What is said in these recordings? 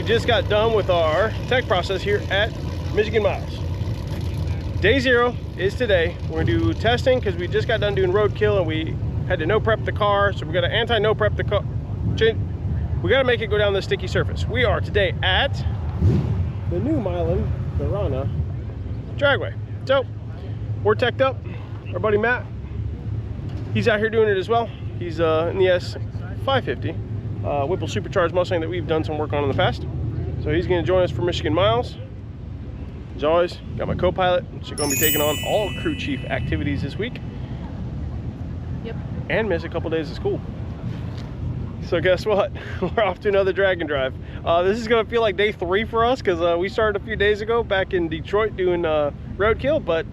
just got done with our tech process here at Michigan Miles. Day 0 is today. We're gonna do testing because we just got done doing roadkill and we had to no prep the car. So we got to anti-no prep the car. We got to make it go down the sticky surface. We are today at the new Milan Verona dragway. So we're teched up. Our buddy Matt, he's out here doing it as well. He's in the S550 Whipple supercharged Mustang that we've done some work on in the past. So he's going to join us for Michigan Miles. As always, got my co-pilot. She's going to be taking on all crew chief activities this week. Yep. And miss a couple days of school. So guess what? We're off to another drag and drive. This is going to feel like day 3 for us because we started a few days ago back in Detroit doing roadkill, but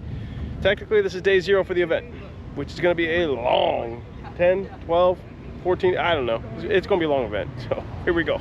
technically this is day 0 for the event, which is going to be a long 10, 12, 14, I don't know. It's going to be a long event. So here we go.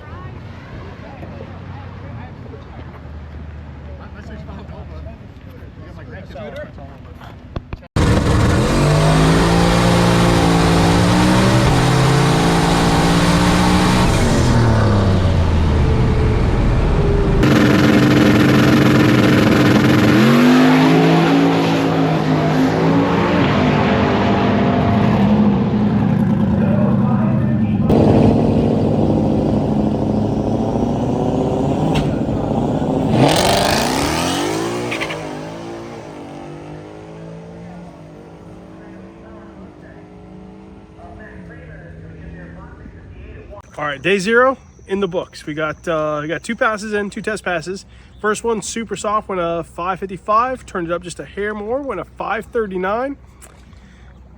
All right, day 0 in the books. We got 2 passes in, 2 test passes. First one super soft, went a 555, turned it up just a hair more, went a 539,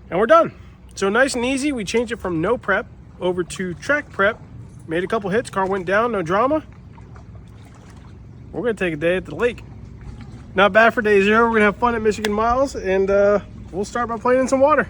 and we're done. So nice and easy. We changed it from no prep over to track prep. Made a couple hits, car went down, no drama. We're gonna take a day at the lake. Not bad for day 0. We're gonna have fun at Michigan Miles, and we'll start by playing in some water.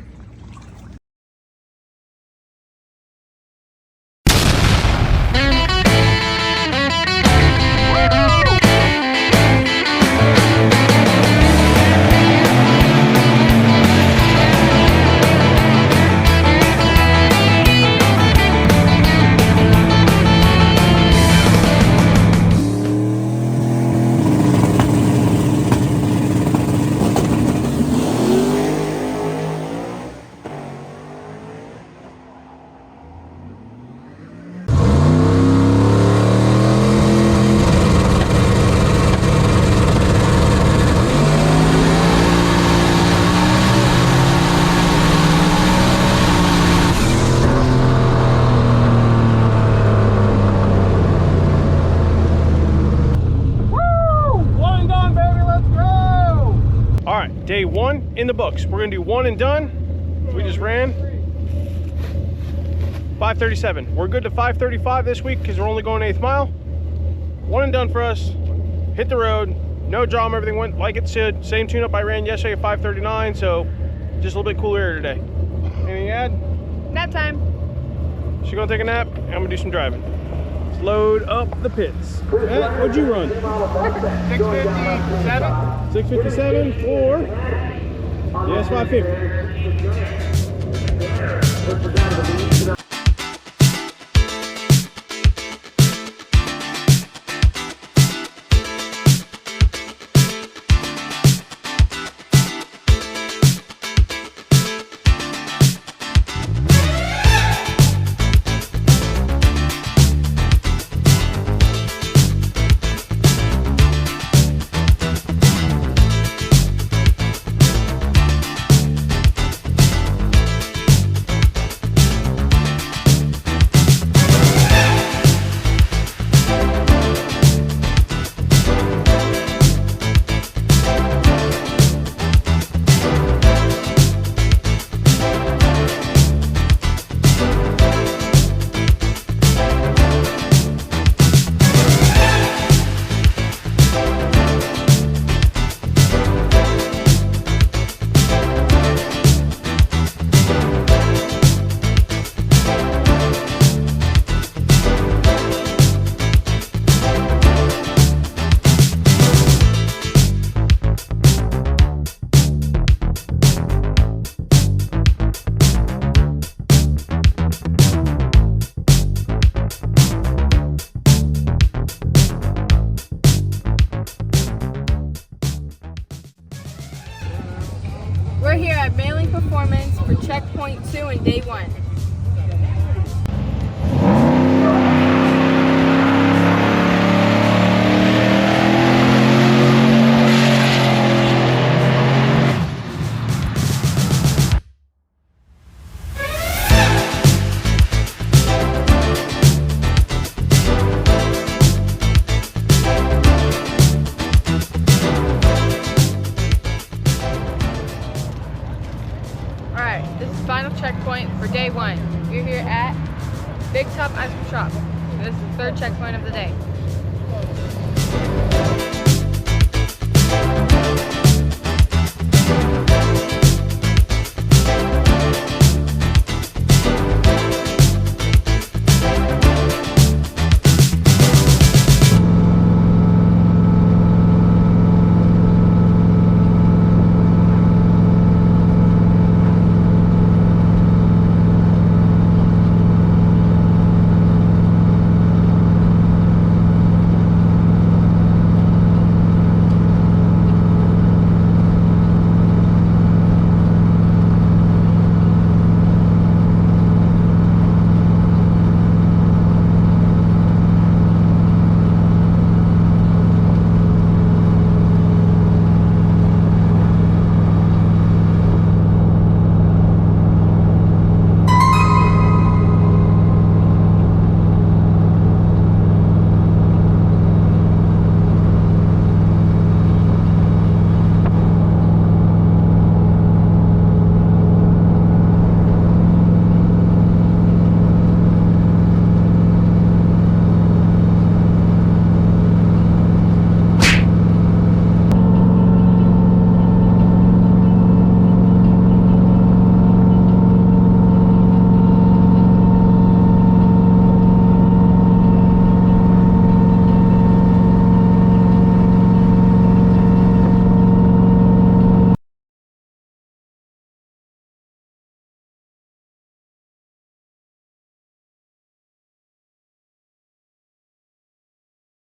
Day 1 in the books. We're gonna do 1 and done. We just ran 537. We're good to 535 this week because we're only going 1/8 mile. 1 and done for us. Hit the road, no drama, everything went like it should. Same tune up I ran yesterday at 539, so just a little bit cooler air today. Anything to add? Nap time. She's gonna take a nap, and I'm gonna do some driving. Let's load up the pits. Matt, what'd you run? 657. 657 for the S550. day one. Alright, this is final checkpoint for day one. We're here at Big Top Ice Cream Shop. This is the third checkpoint of the day.